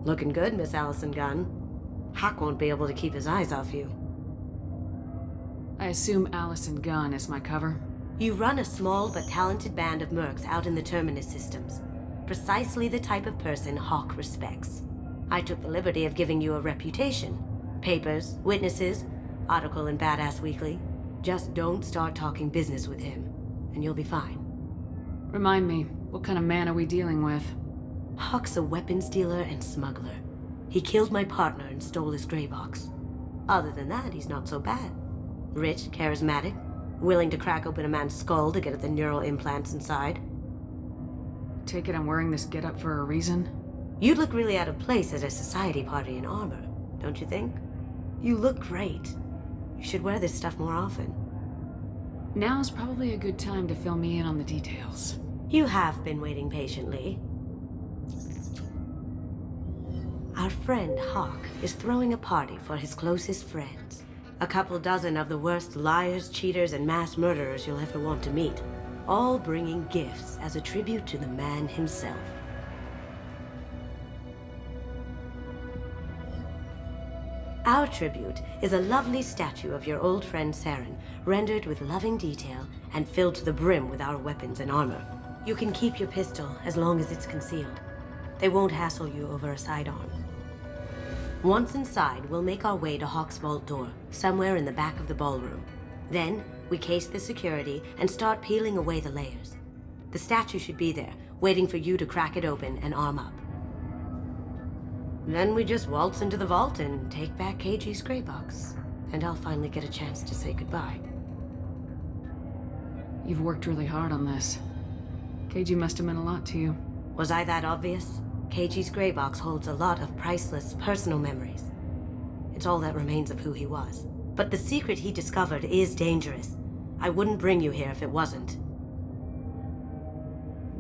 Looking good, Miss Allison Gunn. Hawk won't be able to keep his eyes off you. I assume Allison Gunn is my cover? You run a small but talented band of mercs out in the Terminus systems. Precisely the type of person Hawk respects. I took the liberty of giving you a reputation. Papers, witnesses, article in Badass Weekly. Just don't start talking business with him, and you'll be fine. Remind me, what kind of man are we dealing with? Hawk's a weapons dealer and smuggler. He killed my partner and stole his gray box. Other than that, he's not so bad. Rich, charismatic, willing to crack open a man's skull to get at the neural implants inside. Take it I'm wearing this getup for a reason? You'd look really out of place at a society party in armor, don't you think? You look great. You should wear this stuff more often. Now's probably a good time to fill me in on the details. You have been waiting patiently. Our friend Hawk is throwing a party for his closest friends. A couple dozen of the worst liars, cheaters, and mass murderers you'll ever want to meet. All bringing gifts as a tribute to the man himself. Our tribute is a lovely statue of your old friend Saren, rendered with loving detail and filled to the brim with our weapons and armor. You can keep your pistol as long as it's concealed. They won't hassle you over a sidearm. Once inside, we'll make our way to Hawk's vault door, somewhere in the back of the ballroom. Then, we case the security and start peeling away the layers. The statue should be there, waiting for you to crack it open and arm up. Then we just waltz into the vault and take back KG's gray box. And I'll finally get a chance to say goodbye. You've worked really hard on this. KG must have meant a lot to you. Was I that obvious? KG's gray box holds a lot of priceless personal memories. It's all that remains of who he was. But the secret he discovered is dangerous. I wouldn't bring you here if it wasn't.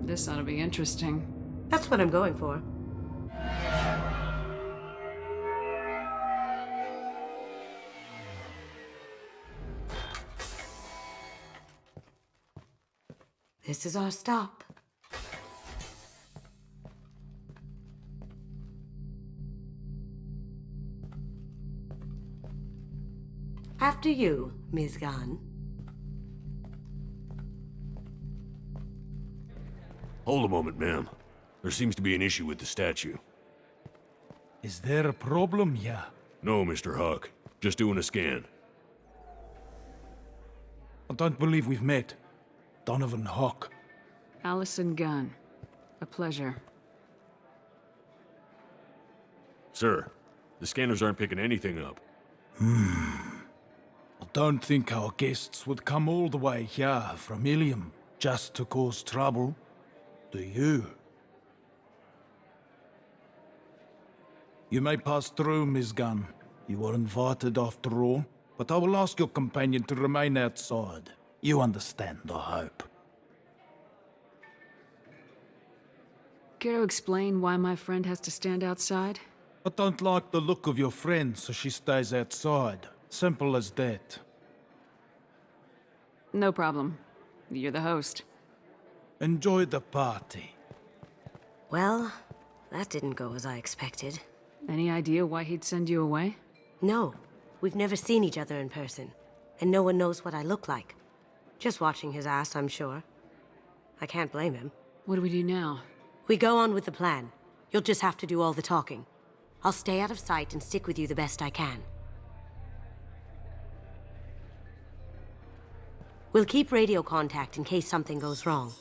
This ought to be interesting. That's what I'm going for. This is our stop. After you, Ms. Gunn. Hold a moment, ma'am. There seems to be an issue with the statue. Is there a problem here? No, Mr. Hawk. Just doing a scan. I don't believe we've met. Donovan Hawk. Allison Gunn. A pleasure. Sir, the scanners aren't picking anything up. I don't think our guests would come all the way here from Ilium just to cause trouble. Do you? You may pass through, Miss Gunn. You were invited after all, but I will ask your companion to remain outside. You understand, I hope. Care to explain why my friend has to stand outside? I don't like the look of your friend, so she stays outside. Simple as that. No problem. You're the host. Enjoy the party. Well, that didn't go as I expected. Any idea why he'd send you away? No, we've never seen each other in person, and no one knows what I look like. Just watching his ass, I'm sure. I can't blame him. What do we do now? We go on with the plan. You'll just have to do all the talking. I'll stay out of sight and stick with you the best I can. We'll keep radio contact in case something goes wrong.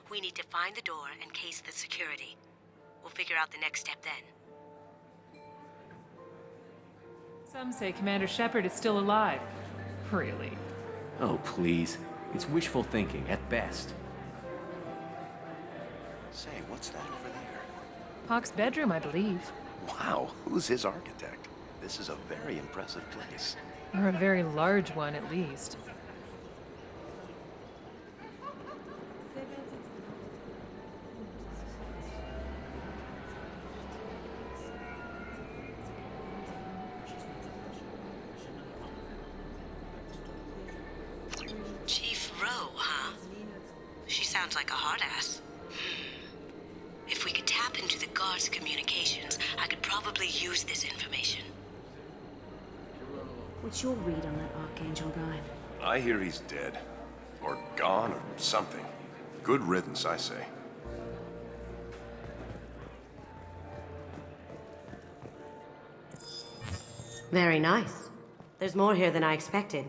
We need to find the door and case the security. We'll figure out the next step then. Some say Commander Shepard is still alive. Really? Oh, please. It's wishful thinking, at best. Say, what's that over there? Hawk's bedroom, I believe. Wow, who's his architect? This is a very impressive place. Or a very large one, at least. sounds like a hard ass. If we could tap into the guard's communications, I could probably use this information. What's your read on that Archangel guy? I hear he's dead. Or gone, or something. Good riddance, I say. Very nice. There's more here than I expected.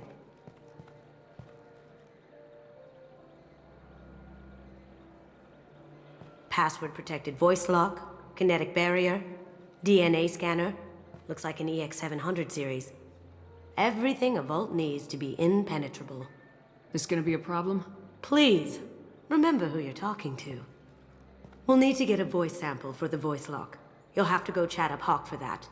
Password-protected voice lock, kinetic barrier, DNA scanner. Looks like an EX700 series. Everything a vault needs to be impenetrable. This gonna be a problem? Please, remember who you're talking to. We'll need to get a voice sample for the voice lock. You'll have to go chat up Hawk for that.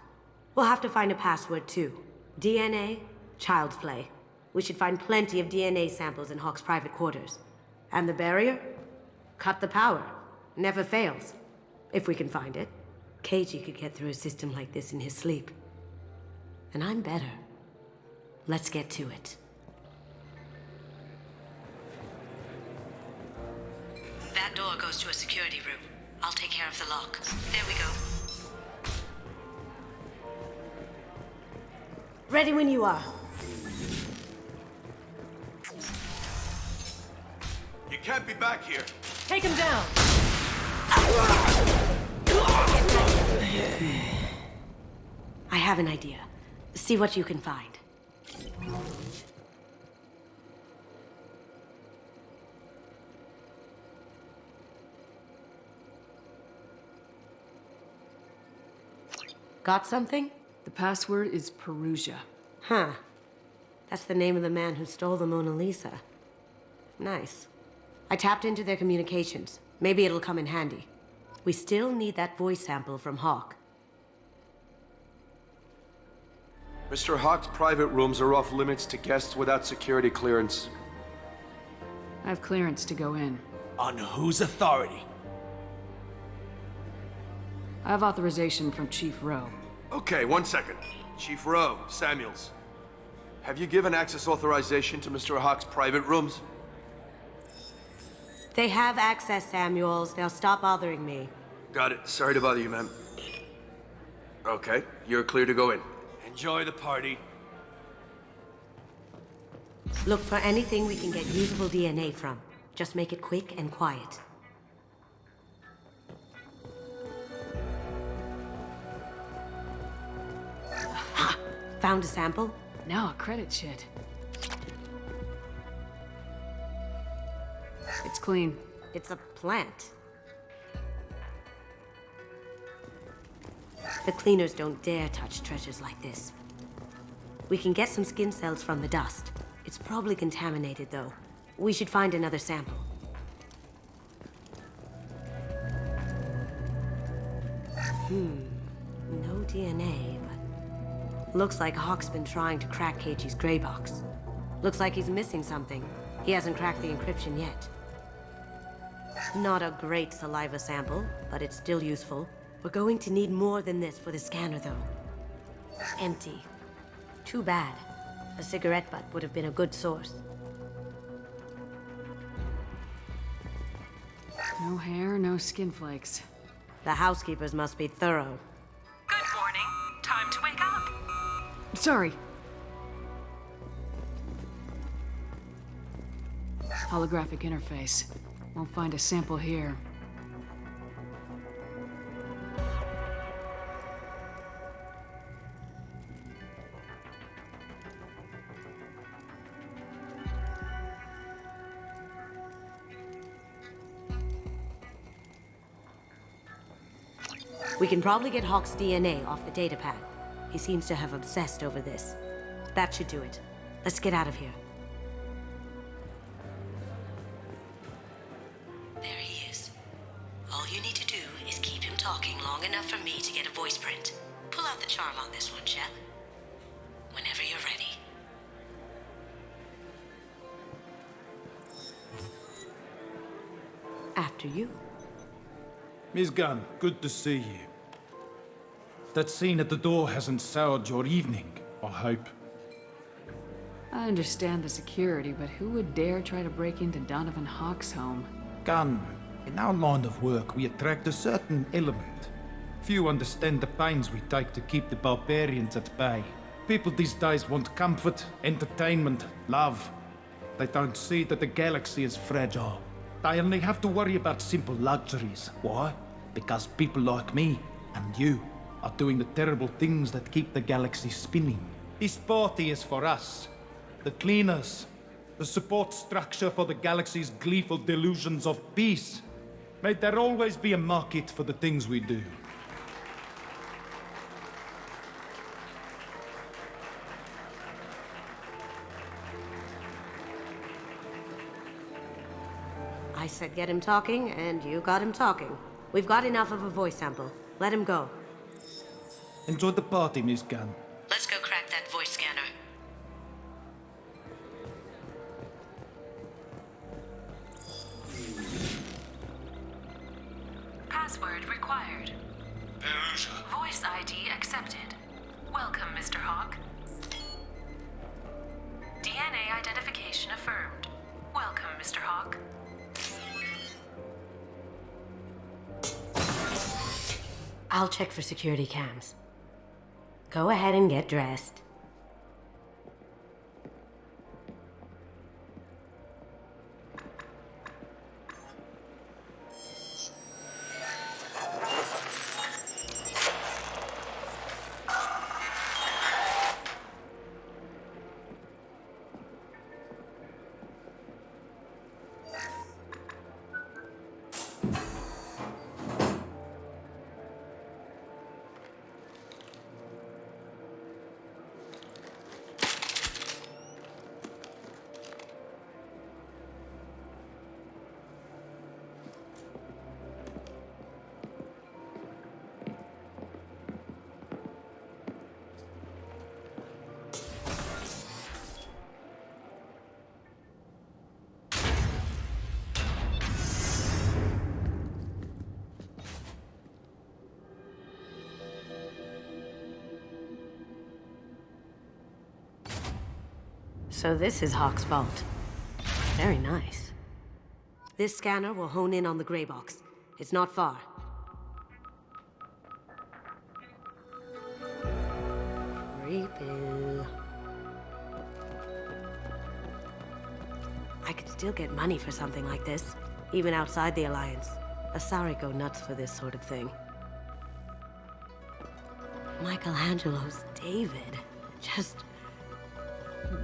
We'll have to find a password too. DNA, child's play. We should find plenty of DNA samples in Hawk's private quarters. And the barrier? Cut the power. Never fails. If we can find it. KG could get through a system like this in his sleep. And I'm better. Let's get to it. That door goes to a security room. I'll take care of the lock. There we go. Ready when you are. You can't be back here. Take him down! I have an idea. See what you can find. Got something? The password is Perugia. Huh. That's the name of the man who stole the Mona Lisa. Nice. I tapped into their communications. Maybe it'll come in handy. We still need that voice sample from Hawk. Mr. Hawk's private rooms are off limits to guests without security clearance. I have clearance to go in. On whose authority? I have authorization from Chief Rowe. Okay, 1 second. Chief Rowe, Samuels. Have you given access authorization to Mr. Hawk's private rooms? They have access, Samuels. They'll stop bothering me. Got it. Sorry to bother you, ma'am. Okay, you're clear to go in. Enjoy the party. Look for anything we can get usable DNA from. Just make it quick and quiet. Ha! Found a sample? Now a credit shit. It's clean. It's a plant. The cleaners don't dare touch treasures like this. We can get some skin cells from the dust. It's probably contaminated, though. We should find another sample. No DNA, but... Looks like Hawk's been trying to crack KG's gray box. Looks like he's missing something. He hasn't cracked the encryption yet. Not a great saliva sample, but it's still useful. We're going to need more than this for the scanner, though. Empty. Too bad. A cigarette butt would have been a good source. No hair, no skin flakes. The housekeepers must be thorough. Good morning. Time to wake up. Sorry. Holographic interface. Won't find a sample here. We can probably get Hawk's DNA off the datapad. He seems to have obsessed over this. That should do it. Let's get out of here. There he is. All you need to do is keep him talking long enough for me to get a voice print. Pull out the charm on this one, Shep. Whenever you're ready. After you. Miss Gunn, good to see you. That scene at the door hasn't soured your evening, I hope. I understand the security, but who would dare try to break into Donovan Hawk's home? Gun, in our line of work, we attract a certain element. Few understand the pains we take to keep the barbarians at bay. People these days want comfort, entertainment, love. They don't see that the galaxy is fragile. They only have to worry about simple luxuries. Why? Because people like me and you are doing the terrible things that keep the galaxy spinning. This party is for us, the cleaners, the support structure for the galaxy's gleeful delusions of peace. May there always be a market for the things we do. I said get him talking, and you got him talking. We've got enough of a voice sample. Let him go. Enjoy the party, Miss Gunn. Let's go crack that voice scanner. Password required. Voice ID accepted. Welcome, Mr. Hawk. DNA identification affirmed. Welcome, Mr. Hawk. I'll check for security cams. Go ahead and get dressed. So this is Hawk's vault. Very nice. This scanner will hone in on the gray box. It's not far. Creepy. I could still get money for something like this, even outside the Alliance. Asari go nuts for this sort of thing. Michelangelo's David. Just...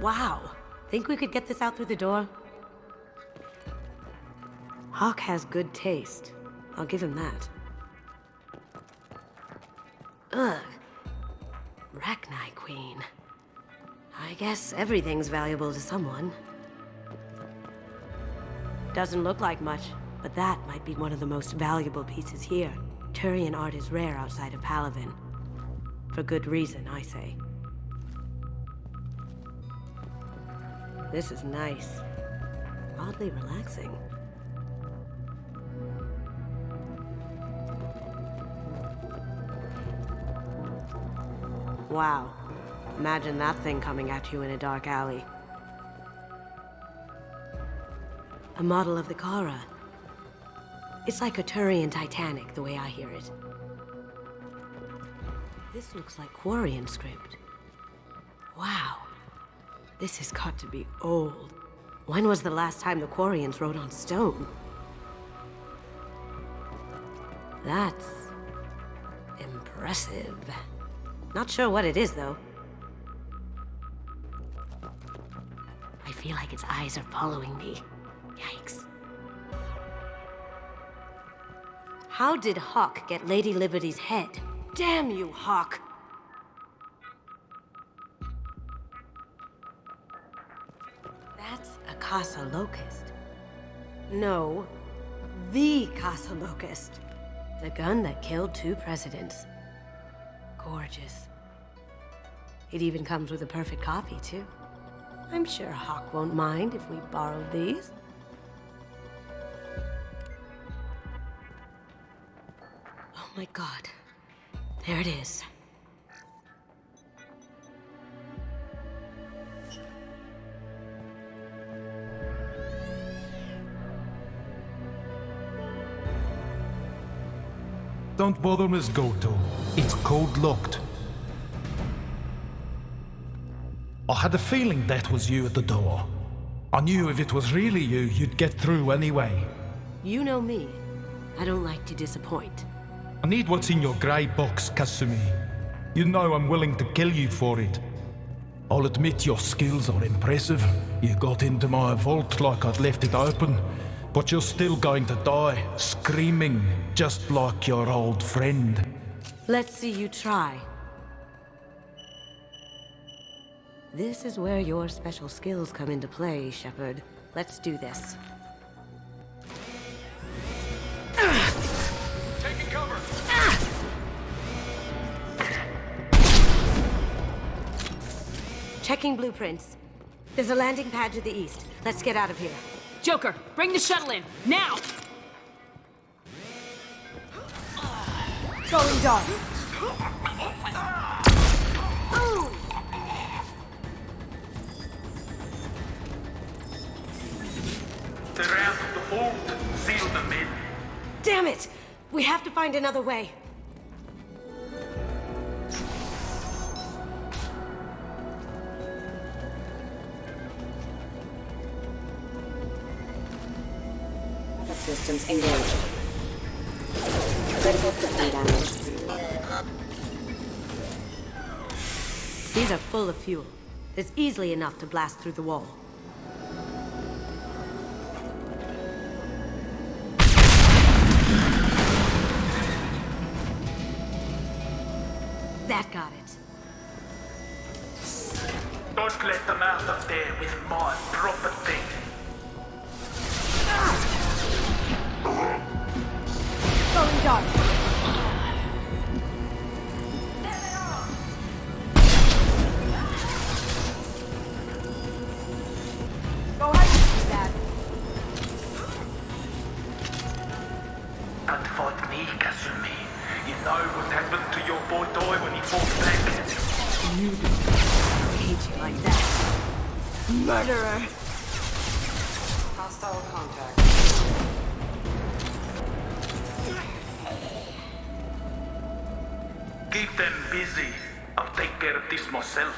wow. Think we could get this out through the door? Hawk has good taste. I'll give him that. Ugh. Rachni Queen. I guess everything's valuable to someone. Doesn't look like much, but that might be one of the most valuable pieces here. Turian art is rare outside of Palavin. For good reason, I say. This is nice. Oddly relaxing. Wow. Imagine that thing coming at you in a dark alley. A model of the Kara. It's like a Turian Titanic, the way I hear it. This looks like Quarian script. Wow. This has got to be old. When was the last time the Quarians wrote on stone? That's... impressive. Not sure what it is, though. I feel like its eyes are following me. Yikes. How did Hawk get Lady Liberty's head? Damn you, Hawk! That's a Casa Locust. No, the Casa Locust. The gun that killed 2 presidents. Gorgeous. It even comes with a perfect copy, too. I'm sure Hawk won't mind if we borrowed these. Oh my god. There it is. Don't bother, Miss Goto. It's code-locked. I had a feeling that was you at the door. I knew if it was really you, you'd get through anyway. You know me. I don't like to disappoint. I need what's in your grey box, Kasumi. You know I'm willing to kill you for it. I'll admit your skills are impressive. You got into my vault like I'd left it open, but you're still going to die, screaming, just like your old friend. Let's see you try. This is where your special skills come into play, Shepard. Let's do this. Taking cover! Checking blueprints. There's a landing pad to the east. Let's get out of here. Joker, bring the shuttle in, now! Going dark. They're out of the vault. Seal them in. Damn it! We have to find another way. Systems engaged. Critical system damage. These are full of fuel. There's easily enough to blast through the wall. That got it. Don't let them out of there with my property. Going dark. Go ahead, Dad. Don't fight me, Kasumi. You know what happened to your boy Toy when he fought back. You I hate you like that. Murderer. Hostile contact. Keep them busy. I'll take care of this myself.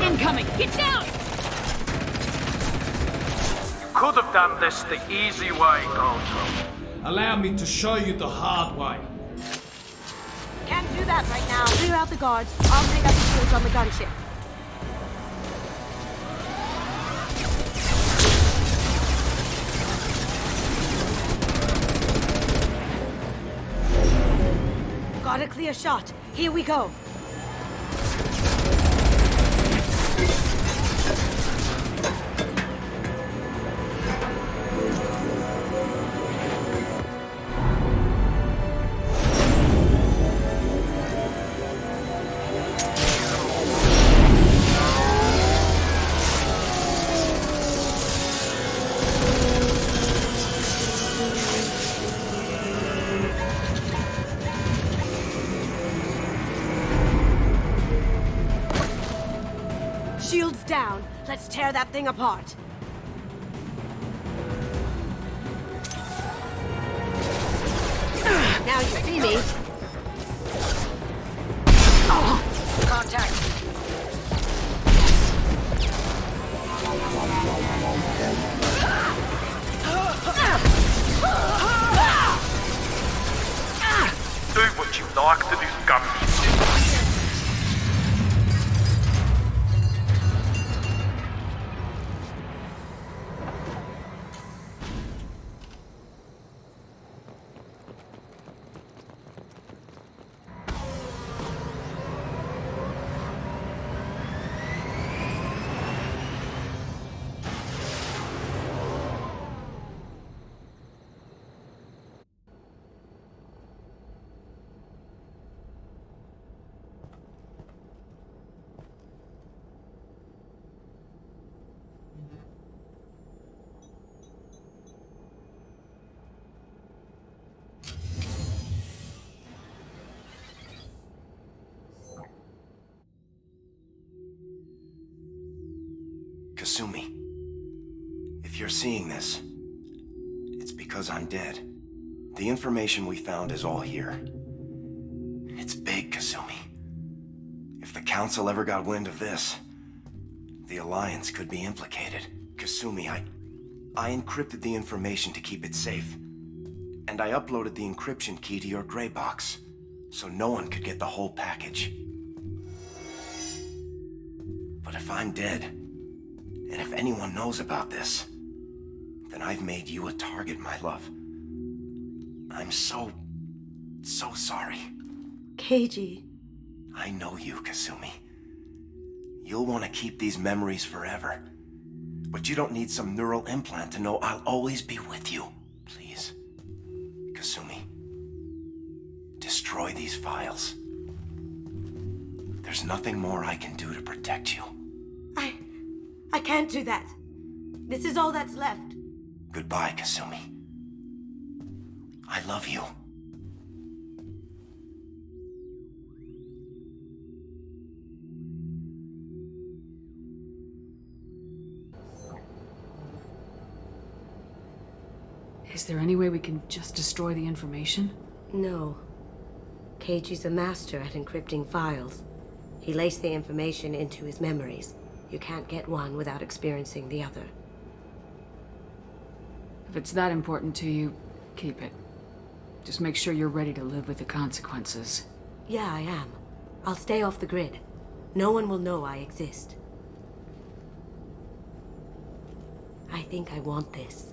Incoming! Get down! Could have done this the easy way, Goto. Allow me to show you the hard way. Can't do that right now. Clear out the guards. I'll take out the shields on the gunship. Got a clear shot. Here we go. Shields down. Let's tear that thing apart. Now you see me. Oh, contact. Do what you like to this gun. Kasumi, if you're seeing this, it's because I'm dead. The information we found is all here. It's big, Kasumi. If the Council ever got wind of this, the Alliance could be implicated. Kasumi, I encrypted the information to keep it safe. And I uploaded the encryption key to your gray box, so no one could get the whole package. But if I'm dead, and if anyone knows about this, then I've made you a target, my love. I'm so sorry. Keiji. I know you, Kasumi. You'll want to keep these memories forever. But you don't need some neural implant to know I'll always be with you. Please, Kasumi, destroy these files. There's nothing more I can do to protect you. I can't do that. This is all that's left. Goodbye, Kasumi. I love you. Is there any way we can just destroy the information? No. Keiji's a master at encrypting files. He laced the information into his memories. You can't get one without experiencing the other. If it's that important to you, keep it. Just make sure you're ready to live with the consequences. Yeah, I am. I'll stay off the grid. No one will know I exist. I think I want this.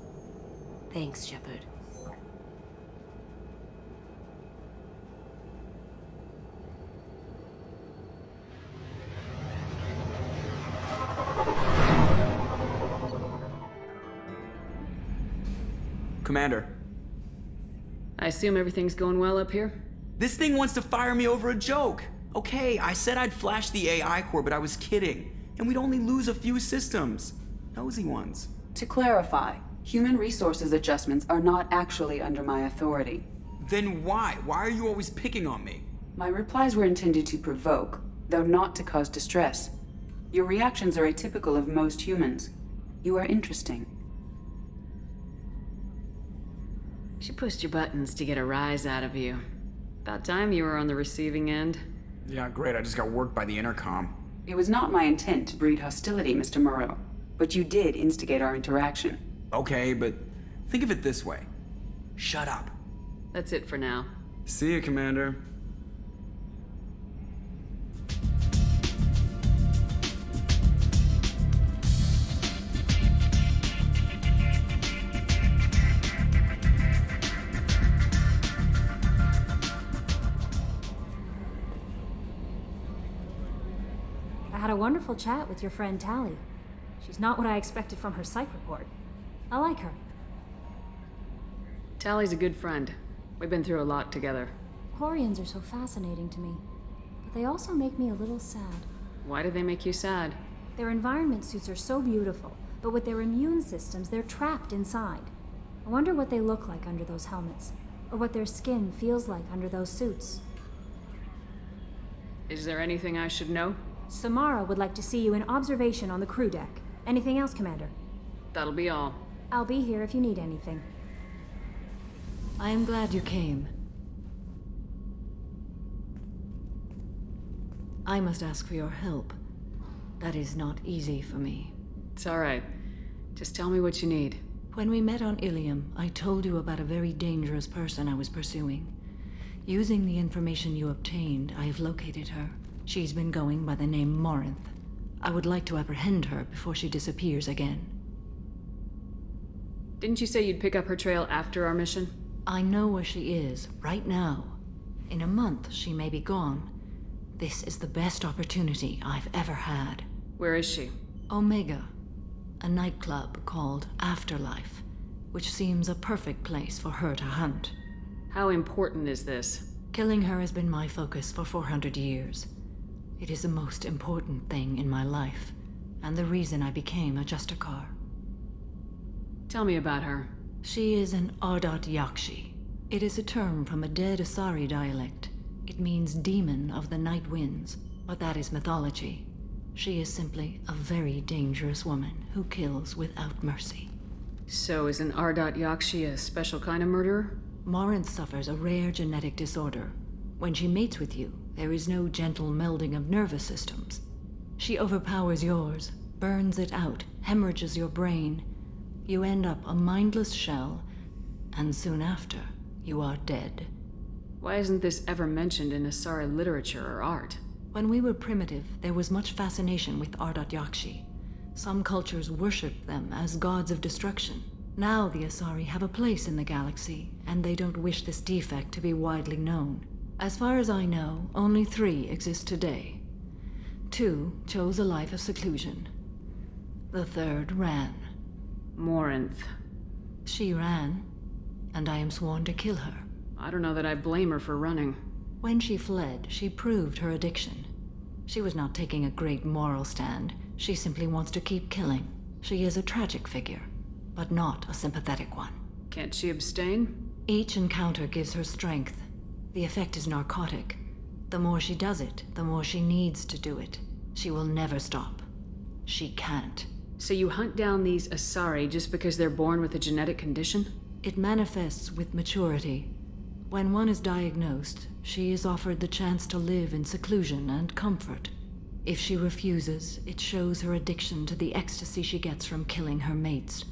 Thanks, Shepard. Commander. I assume everything's going well up here? This thing wants to fire me over a joke. Okay, I said I'd flash the AI core, but I was kidding. And we'd only lose a few systems. Nosy ones. To clarify, human resources adjustments are not actually under my authority. Then why? Why are you always picking on me? My replies were intended to provoke, though not to cause distress. Your reactions are atypical of most humans. You are interesting. She pushed your buttons to get a rise out of you. About time you were on the receiving end. Yeah, great. I just got worked by the intercom. It was not my intent to breed hostility, Mr. Moreau, but you did instigate our interaction. Okay, but think of it this way. Shut up. That's it for now. See you, Commander. I had a wonderful chat with your friend Tally. She's not what I expected from her psych report. I like her. Tally's a good friend. We've been through a lot together. Quarians are so fascinating to me, but they also make me a little sad. Why do they make you sad? Their environment suits are so beautiful, but with their immune systems, they're trapped inside. I wonder what they look like under those helmets, or what their skin feels like under those suits. Is there anything I should know? Samara would like to see you in observation on the crew deck. Anything else, Commander? That'll be all. I'll be here if you need anything. I am glad you came. I must ask for your help. That is not easy for me. It's all right. Just tell me what you need. When we met on Ilium, I told you about a very dangerous person I was pursuing. Using the information you obtained, I have located her. She's been going by the name Morinth. I would like to apprehend her before she disappears again. Didn't you say you'd pick up her trail after our mission? I know where she is, right now. In a month, she may be gone. This is the best opportunity I've ever had. Where is she? Omega, a nightclub called Afterlife, which seems a perfect place for her to hunt. How important is this? Killing her has been my focus for 400 years. It is the most important thing in my life, and the reason I became a Justicar. Tell me about her. She is an Ardat Yakshi. It is a term from a dead Asari dialect. It means demon of the night winds, but that is mythology. She is simply a very dangerous woman who kills without mercy. So is an Yakshi a special kind of murderer? Morinth suffers a rare genetic disorder. When she mates with you, there is no gentle melding of nervous systems. She overpowers yours, burns it out, hemorrhages your brain. You end up a mindless shell, and soon after, you are dead. Why isn't this ever mentioned in Asari literature or art? When we were primitive, there was much fascination with Yakshi. Some cultures worshipped them as gods of destruction. Now the Asari have a place in the galaxy, and they don't wish this defect to be widely known. As far as I know, only 3 exist today. 2 chose a life of seclusion. The 3rd ran. Morinth. She ran, and I am sworn to kill her. I don't know that I blame her for running. When she fled, she proved her addiction. She was not taking a great moral stand. She simply wants to keep killing. She is a tragic figure, but not a sympathetic one. Can't she abstain? Each encounter gives her strength. The effect is narcotic. The more she does it, the more she needs to do it. She will never stop. She can't. So you hunt down these Asari just because they're born with a genetic condition? It manifests with maturity. When one is diagnosed, she is offered the chance to live in seclusion and comfort. If she refuses, it shows her addiction to the ecstasy she gets from killing her mates.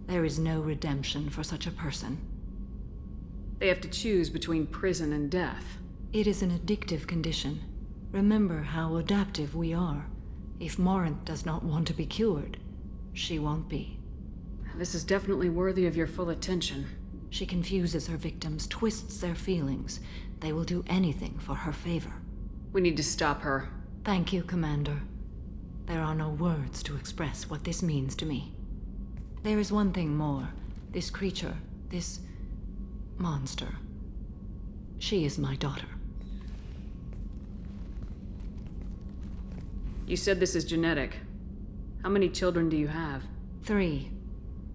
There is no redemption for such a person. They have to choose between prison and death. It is an addictive condition. Remember how adaptive we are. If Morinth does not want to be cured, she won't be. This is definitely worthy of your full attention. She confuses her victims, twists their feelings. They will do anything for her favor. We need to stop her. Thank you, Commander. There are no words to express what this means to me. There is one thing more. This creature, this monster. She is my daughter. You said this is genetic. How many children do you have? 3.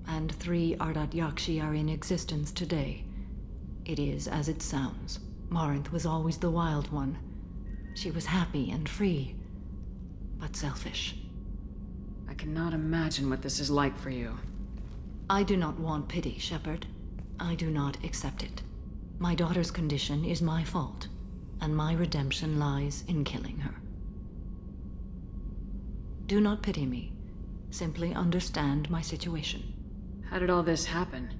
And 3 Yakshi are in existence today. It is as it sounds. Morinth was always the wild one. She was happy and free, but selfish. I cannot imagine what this is like for you. I do not want pity, Shepard. I do not accept it. My daughter's condition is my fault, and my redemption lies in killing her. Do not pity me. Simply understand my situation. How did all this happen?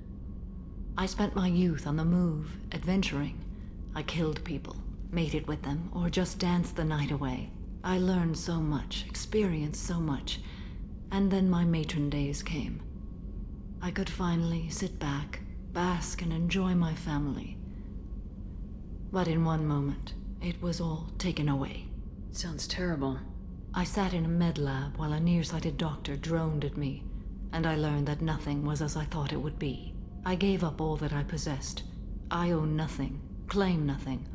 I spent my youth on the move, adventuring. I killed people, mated with them, or just danced the night away. I learned so much, experienced so much, and then my matron days came. I could finally sit back, bask, and enjoy my family. But in one moment, it was all taken away. It sounds terrible. I sat in a med lab while a nearsighted doctor droned at me, and I learned that nothing was as I thought it would be. I gave up all that I possessed. I own nothing, claim nothing.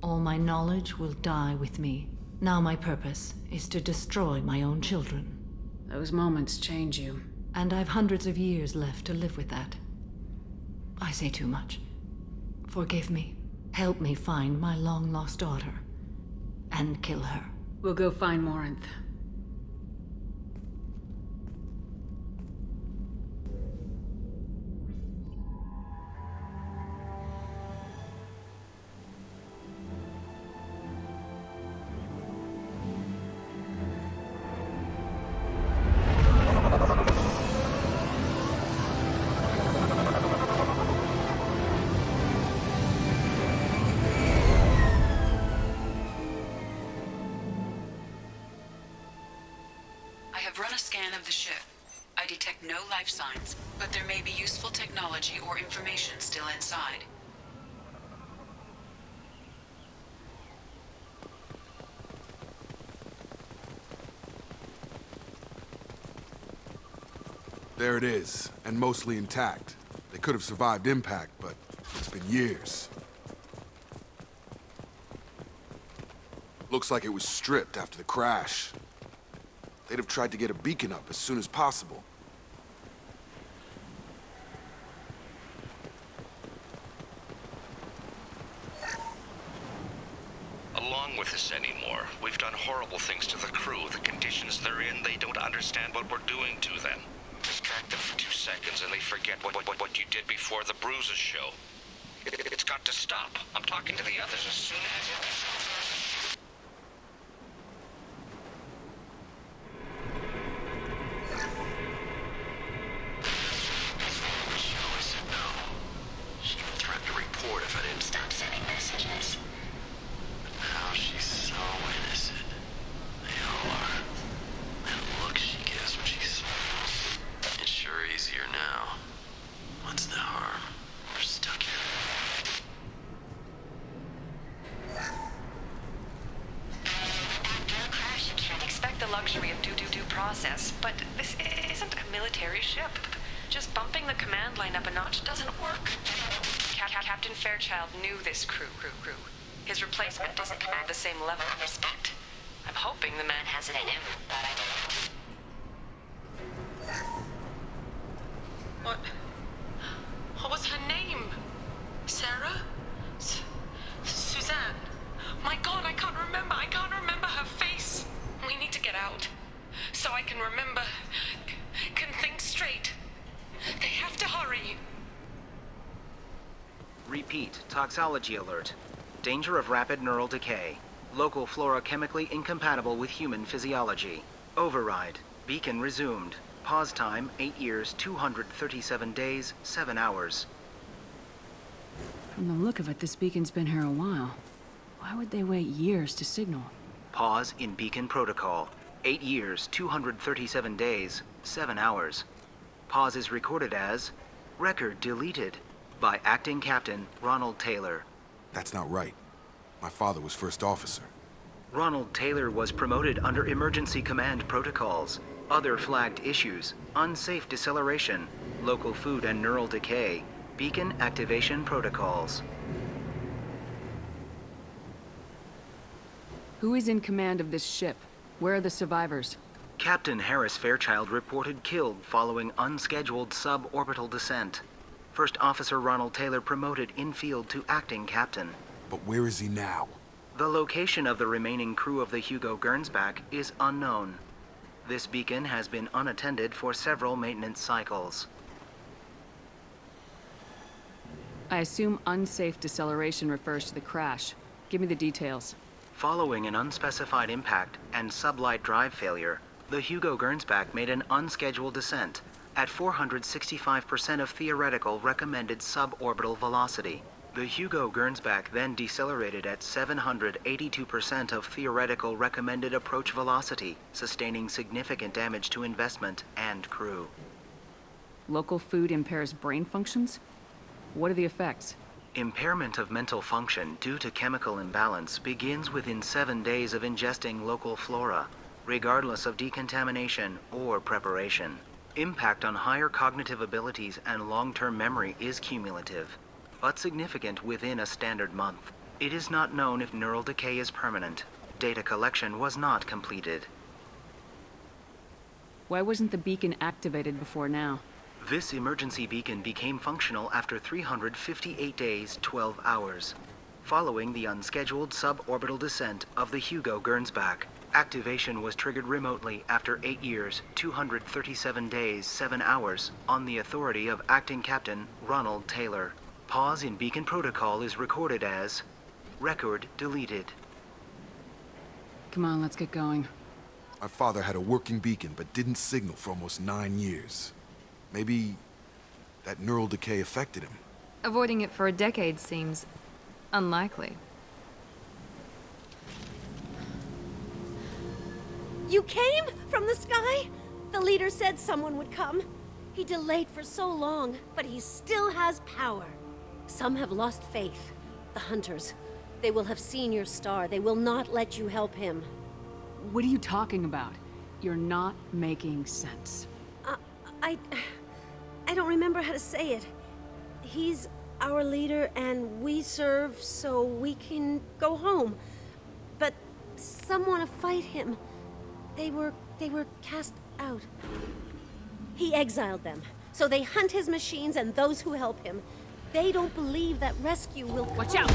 All my knowledge will die with me. Now my purpose is to destroy my own children. Those moments change you. And I've hundreds of years left to live with that. I say too much. Forgive me. Help me find my long-lost daughter. And kill her. We'll go find Morinth. I detect no life signs, but there may be useful technology or information still inside. There it is, and mostly intact. They could have survived impact, but it's been years. Looks like it was stripped after the crash. They'd have tried to get a beacon up as soon as possible. Along with this anymore, we've done horrible things to the crew. The conditions they're in, they don't understand what we're doing to them. Distract them for 2 seconds and they forget what you did before the bruises show. It's got to stop. I'm talking to the others as soon as... She always said no. She even threatened to report if I didn't stop sending messages. But now she's so innocent. They all are. That look she gives when she smiles. It's sure easier now. What's the harm? We're stuck here. After a crash, you can't expect the luxury of due process, but this isn't a military ship. Just bumping the command line up a notch doesn't work. Captain Fairchild knew this crew. His replacement doesn't command the same level of respect. I'm hoping the man has it in him, but I don't. What was her name? Sarah? Suzanne? My God, I can't remember. I can't remember her face. We need to get out. So I can remember. Can think straight. They have to hurry. Repeat, toxology alert. Danger of rapid neural decay. Local flora chemically incompatible with human physiology. Override. Beacon resumed. Pause time, 8 years, 237 days, 7 hours. From the look of it, this beacon's been here a while. Why would they wait years to signal? Pause in beacon protocol. 8 years, 237 days, 7 hours. Pause is recorded as record deleted by Acting Captain Ronald Taylor. That's not right. My father was first officer. Ronald Taylor was promoted under emergency command protocols. Other flagged issues: unsafe deceleration, local food and neural decay, beacon activation protocols. Who is in command of this ship? Where are the survivors? Captain Harris Fairchild reported killed following unscheduled suborbital descent. First Officer Ronald Taylor promoted in-field to acting captain. But where is he now? The location of the remaining crew of the Hugo Gernsback is unknown. This beacon has been unattended for several maintenance cycles. I assume unsafe deceleration refers to the crash. Give me the details. Following an unspecified impact and sublight drive failure, the Hugo Gernsback made an unscheduled descent at 465% of theoretical recommended suborbital velocity. The Hugo Gernsback then decelerated at 782% of theoretical recommended approach velocity, sustaining significant damage to investment and crew. Local food impairs brain functions? What are the effects? Impairment of mental function due to chemical imbalance begins within 7 days of ingesting local flora, regardless of decontamination or preparation. Impact on higher cognitive abilities and long-term memory is cumulative, but significant within a standard month. It is not known if neural decay is permanent. Data collection was not completed. Why wasn't the beacon activated before now? This emergency beacon became functional after 358 days, 12 hours. Following the unscheduled suborbital descent of the Hugo Gernsback, activation was triggered remotely after 8 years, 237 days, 7 hours, on the authority of Acting Captain Ronald Taylor. Pause in beacon protocol is recorded as record deleted. Come on, let's get going. My father had a working beacon but didn't signal for almost 9 years. Maybe that neural decay affected him. Avoiding it for a decade seems unlikely. You came from the sky? The leader said someone would come. He delayed for so long, but he still has power. Some have lost faith. The hunters. They will have seen your star. They will not let you help him. What are you talking about? You're not making sense. I don't remember how to say it. He's our leader and we serve so we can go home. But some want to fight him. They were cast out. He exiled them, so they hunt his machines and those who help him. They don't believe that rescue will... Watch out!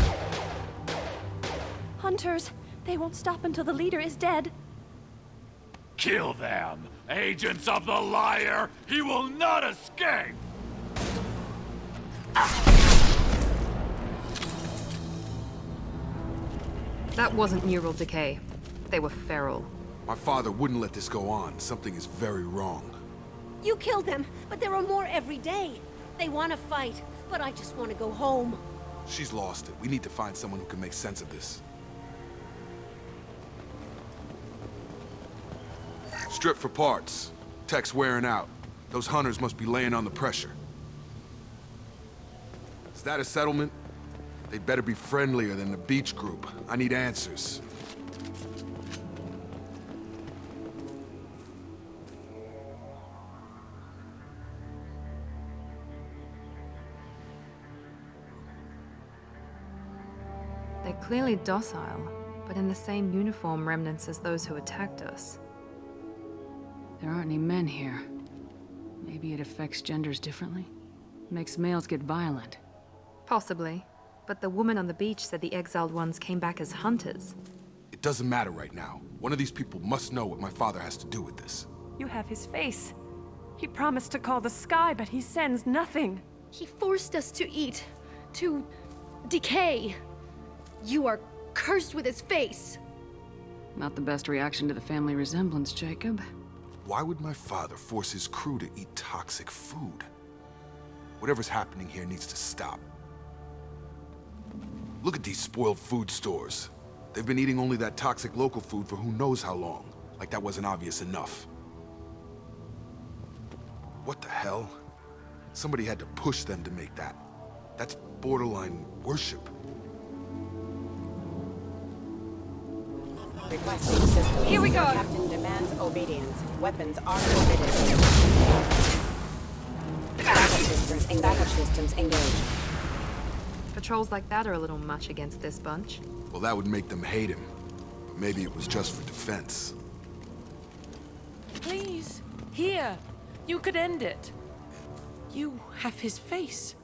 Hunters, They won't stop until the leader is dead. Kill them! Agents of the liar! He will not escape! That wasn't neural decay. They were feral. My father wouldn't let this go on. Something is very wrong. You killed them, but there are more every day. They want to fight, but I just want to go home. She's lost it. We need to find someone who can make sense of this. Strip for parts. Tech's wearing out. Those hunters must be laying on the pressure. Is that a settlement? They'd better be friendlier than the beach group. I need answers. They're clearly docile, but in the same uniform remnants as those who attacked us. There aren't any men here. Maybe it affects genders differently? Makes males get violent. Possibly. But the woman on the beach said the exiled ones came back as hunters. It doesn't matter right now. One of these people must know what my father has to do with this. You have his face. He promised to call the sky, but he sends nothing. He forced us to eat, to decay. You are cursed with his face. Not the best reaction to the family resemblance, Jacob. Why would my father force his crew to eat toxic food? Whatever's happening here needs to stop. Look at these spoiled food stores. They've been eating only that toxic local food for who knows how long. Like that wasn't obvious enough. What the hell? Somebody had to push them to make that. That's borderline worship. Requesting system. Here we go. Captain demands obedience. Weapons are forbidden. Backup systems engaged. Patrols like that are a little much against this bunch. Well, that would make them hate him. But maybe it was just for defense. Please, here. You could end it. You have his face.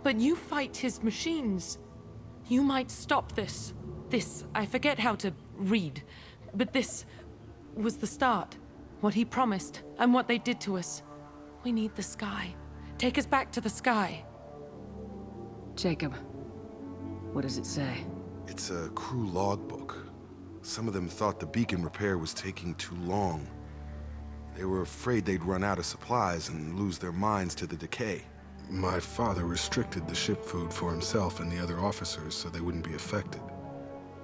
But you fight his machines. You might stop this. This, I forget how to read. But this was the start. What he promised, and what they did to us. We need the sky. Take us back to the sky. Jacob, what does it say? It's a crew logbook. Some of them thought the beacon repair was taking too long. They were afraid they'd run out of supplies and lose their minds to the decay. My father restricted the ship food for himself and the other officers so they wouldn't be affected.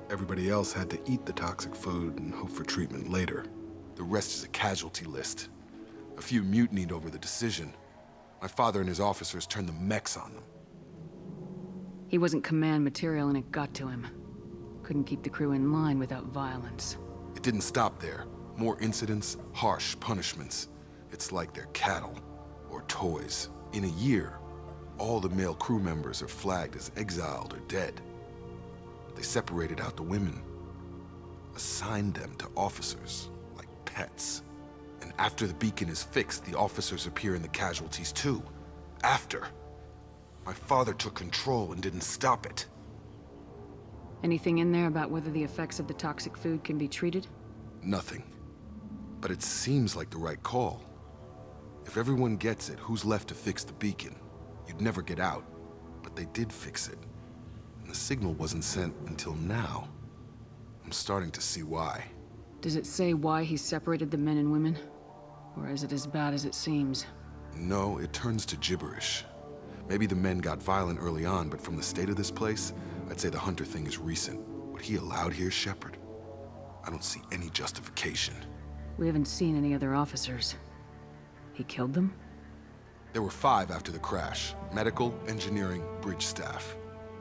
Everybody else had to eat the toxic food and hope for treatment later. The rest is a casualty list. A few mutinied over the decision. My father and his officers turned the mechs on them. He wasn't command material and it got to him. Couldn't keep the crew in line without violence. It didn't stop there. More incidents, harsh punishments. It's like they're cattle or toys. In a year, all the male crew members are flagged as exiled or dead. They separated out the women, assigned them to officers, like pets. And after the beacon is fixed, the officers appear in the casualties too. After. My father took control and didn't stop it. Anything in there about whether the effects of the toxic food can be treated? Nothing. But it seems like the right call. If everyone gets it, who's left to fix the beacon? You'd never get out. But they did fix it. And the signal wasn't sent until now. I'm starting to see why. Does it say why he separated the men and women? Or is it as bad as it seems? No, it turns to gibberish. Maybe the men got violent early on, but from the state of this place, I'd say the Hunter thing is recent. What he allowed here, Shepard? I don't see any justification. We haven't seen any other officers. He killed them? There were 5 after the crash. Medical, engineering, bridge staff.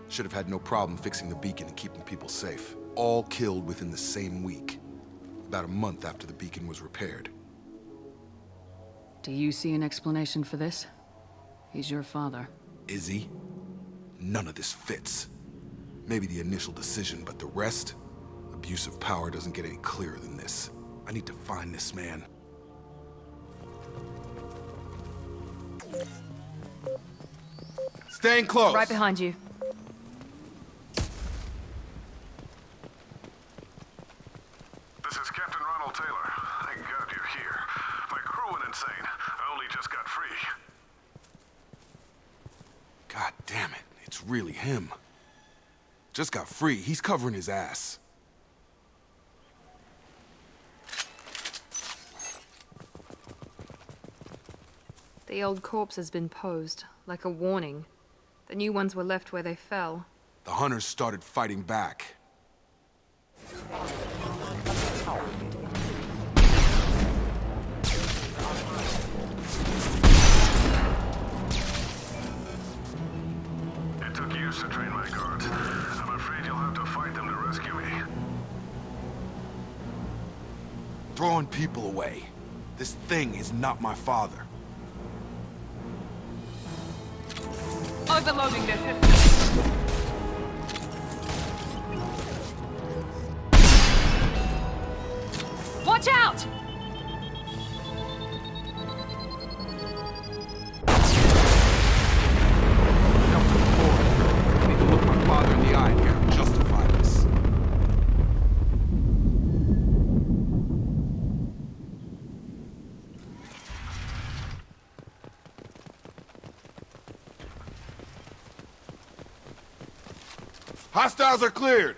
Should have had no problem fixing the beacon and keeping people safe. All killed within the same week. About a month after the beacon was repaired. Do you see an explanation for this? He's your father. Is he? None of this fits. Maybe the initial decision, but the rest? Abuse of power doesn't get any clearer than this. I need to find this man. Staying close! Right behind you. really him. Just got free. He's covering his ass. The old corpse has been posed, like a warning. The new ones were left where they fell. The hunters started fighting back. It took years to train my guards. I'm afraid you'll have to fight them to rescue me. Throwing people away. This thing is not my father. Overloading their systems. Watch out! I need to look my father in the eye here and justify this. Hostiles are cleared!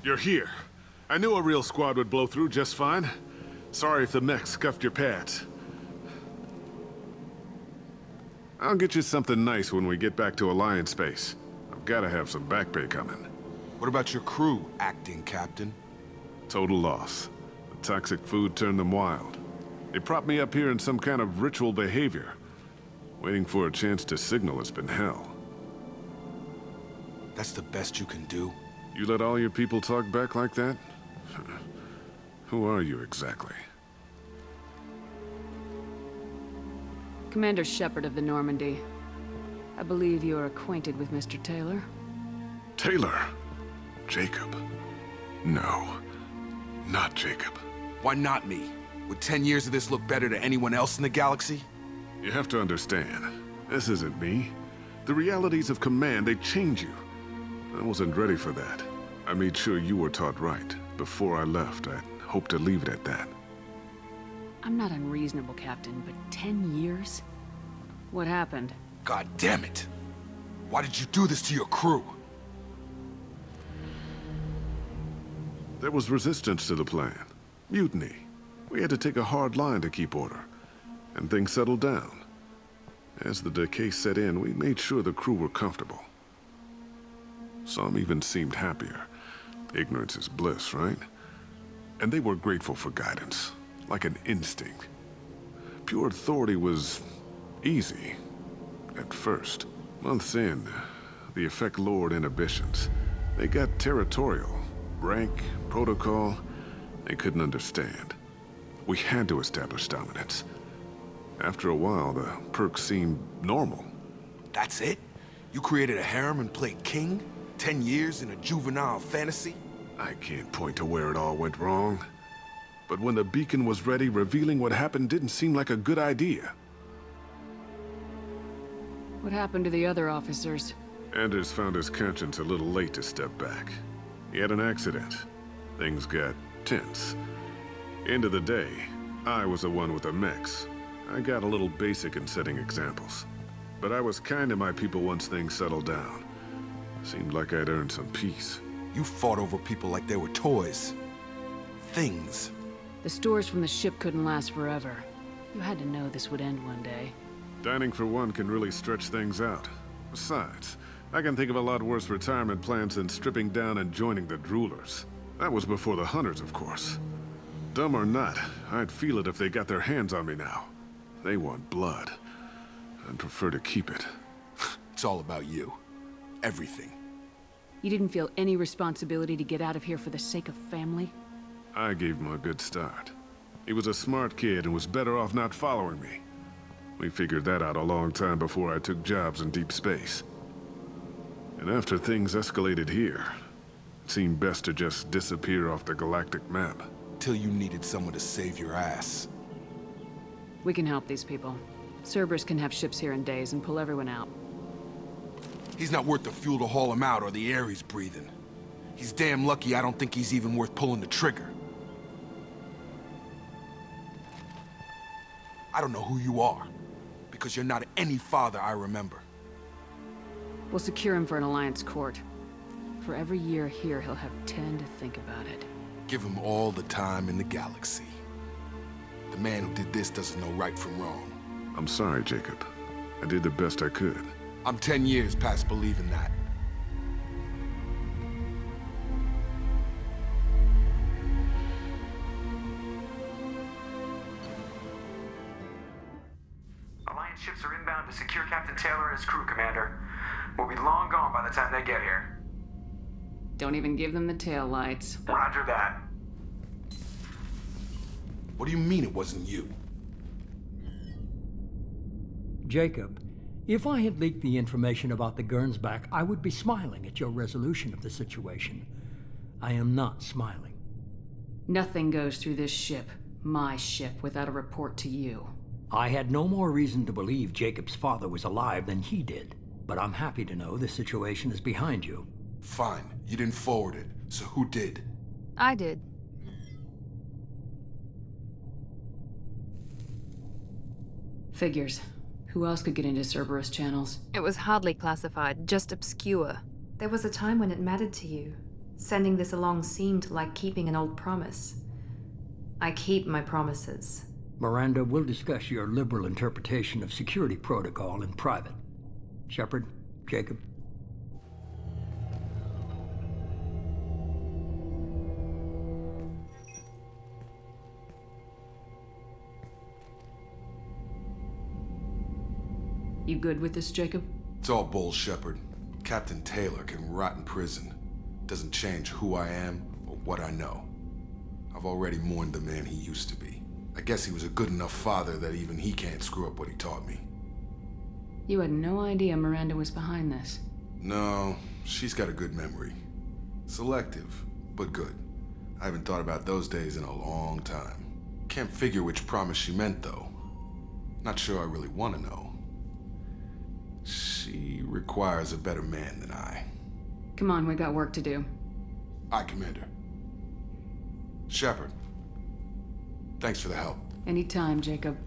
You're here. I knew a real squad would blow through just fine. Sorry if the mech scuffed your pads. I'll get you something nice when we get back to Alliance space. I've gotta have some back pay coming. What about your crew, acting captain? Total loss. The toxic food turned them wild. They propped me up here in some kind of ritual behavior. Waiting for a chance to signal has been hell. That's the best you can do? You let all your people talk back like that? Who are you exactly? Commander Shepard of the Normandy. I believe you are acquainted with Mr. Taylor. Taylor? Jacob? No. Not Jacob. Why not me? Would 10 years of this look better to anyone else in the galaxy? You have to understand, this isn't me. The realities of command, they change you. I wasn't ready for that. I made sure you were taught right. Before I left, I hoped to leave it at that. I'm not unreasonable, Captain, but 10 years? What happened? God damn it! Why did you do this to your crew? There was resistance to the plan. Mutiny. We had to take a hard line to keep order. And things settled down. As the decay set in, we made sure the crew were comfortable. Some even seemed happier. Ignorance is bliss, right? And they were grateful for guidance, like an instinct. Pure authority was easy, at first. Months in, the effect lowered inhibitions. They got territorial. Rank, protocol, they couldn't understand. We had to establish dominance. After a while, the perks seemed normal. That's it? You created a harem and played king? 10 years in a juvenile fantasy? I can't point to where it all went wrong. But when the beacon was ready, revealing what happened didn't seem like a good idea. What happened to the other officers? Anders found his conscience a little late to step back. He had an accident. Things got tense. End of the day, I was the one with the mechs. I got a little basic in setting examples. But I was kind to my people once things settled down. Seemed like I'd earned some peace. You fought over people like they were toys. Things. The stores from the ship couldn't last forever. You had to know this would end one day. Dining for one can really stretch things out. Besides, I can think of a lot worse retirement plans than stripping down and joining the droolers. That was before the hunters, of course. Dumb or not, I'd feel it if they got their hands on me now. They want blood. I'd prefer to keep it. It's all about you. Everything. You didn't feel any responsibility to get out of here for the sake of family? I gave him a good start. He was a smart kid and was better off not following me. We figured that out a long time before I took jobs in deep space. And after things escalated here, it seemed best to just disappear off the galactic map. Till you needed someone to save your ass. We can help these people. Cerberus can have ships here in days and pull everyone out. He's not worth the fuel to haul him out or the air he's breathing. He's damn lucky I don't think he's even worth pulling the trigger. I don't know who you are, because you're not any father I remember. We'll secure him for an Alliance court. For every year here, he'll have 10 to think about it. Give him all the time in the galaxy. The man who did this doesn't know right from wrong. I'm sorry, Jacob. I did the best I could. I'm 10 years past believing that. Alliance ships are inbound to secure Captain Taylor and his crew, Commander. We'll be long gone by the time they get here. Don't even give them the tail lights. Roger that. What do you mean it wasn't you? Jacob, if I had leaked the information about the Gernsback, I would be smiling at your resolution of the situation. I am not smiling. Nothing goes through this ship, my ship, without a report to you. I had no more reason to believe Jacob's father was alive than he did, but I'm happy to know the situation is behind you. Fine, you didn't forward it, so who did? I did. Figures. Who else could get into Cerberus channels? It was hardly classified, just obscure. There was a time when it mattered to you. Sending this along seemed like keeping an old promise. I keep my promises. Miranda, we'll discuss your liberal interpretation of security protocol in private. Shepard, Jacob. You good with this, Jacob? It's all bull, Shepard. Captain Taylor can rot in prison. Doesn't change who I am or what I know. I've already mourned the man he used to be. I guess he was a good enough father that even he can't screw up what he taught me. You had no idea Miranda was behind this. No, she's got a good memory. Selective, but good. I haven't thought about those days in a long time. Can't figure which promise she meant, though. Not sure I really want to know. She requires a better man than I. Come on, we got work to do. Aye, Commander. Shepard, thanks for the help. Anytime, Jacob.